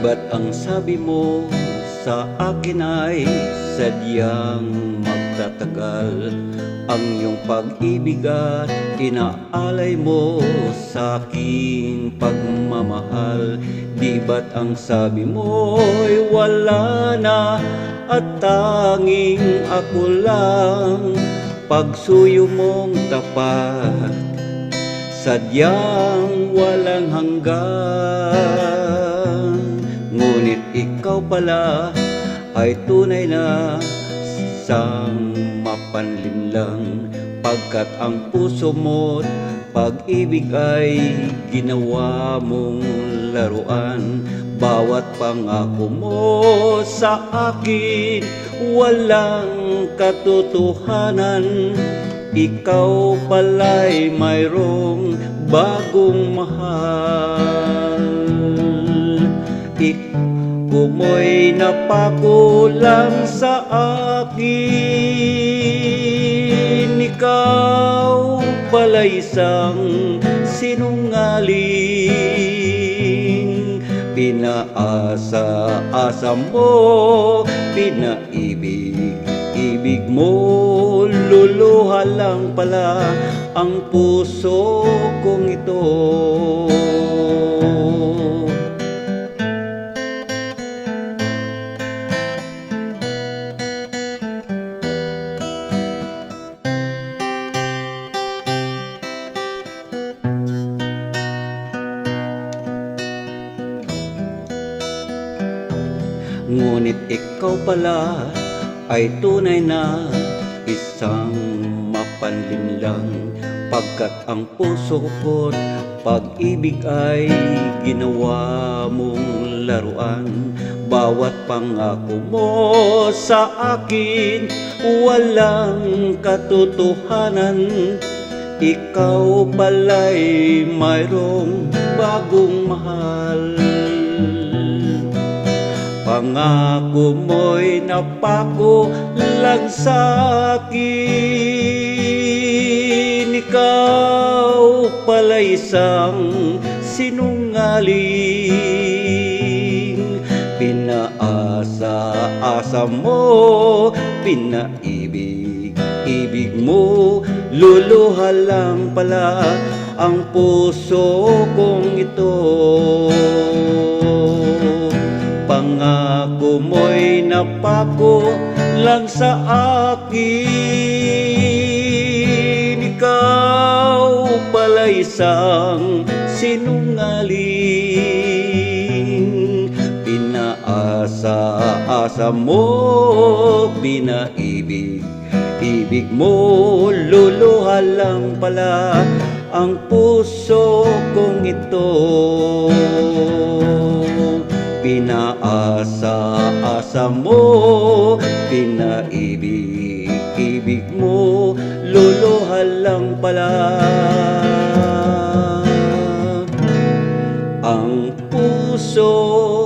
ba't ang sabi mo sa akin ay sadyang magtatagal? Ang iyong pag-ibig at inaalay mo sa aking pagmamahal. Di ba't ang sabi mo'y wala na at tanging ako lang? Pagsuyo mong tapat, sadyang walang hanggan. Ngunit ikaw pala ay tunay na isang mapanlinlang, pagkat ang puso mo't pag-ibig ay ginawa mong laruan. Bawat pangako mo sa akin walang katotohanan. Ikaw pala'y mayroong bagong mahal. Ikaw mo'y napako lang sa akin. Ikaw pala'y isang sinungaling. Pinaasa-asa mo, pinaibig mo, luluha lang pala ang puso kong ito. Ngunit ikaw pala ay tunay na isang mapanlinlang, pagkat ang puso ko't pag-ibig ay ginawa mong laruan. Bawat pangako mo sa akin walang katotohanan. Ikaw pala'y mayroong bagong mahal. Pangako mo'y napako lang sa akin. Ikaw pala'y isang sinungaling. Pinaasa-asa mo, pinaibig mo, luluha lang pala ang puso kong ito. Pangako mo'y napako lang sa akin. Ikaw pala'y isang sinungaling. Pinaasa-asa mo, pinaibig mo, luluha lang pala ang puso kong ito. Pinaasa-asa mo, pinaibig mo, luluha lang pala ang puso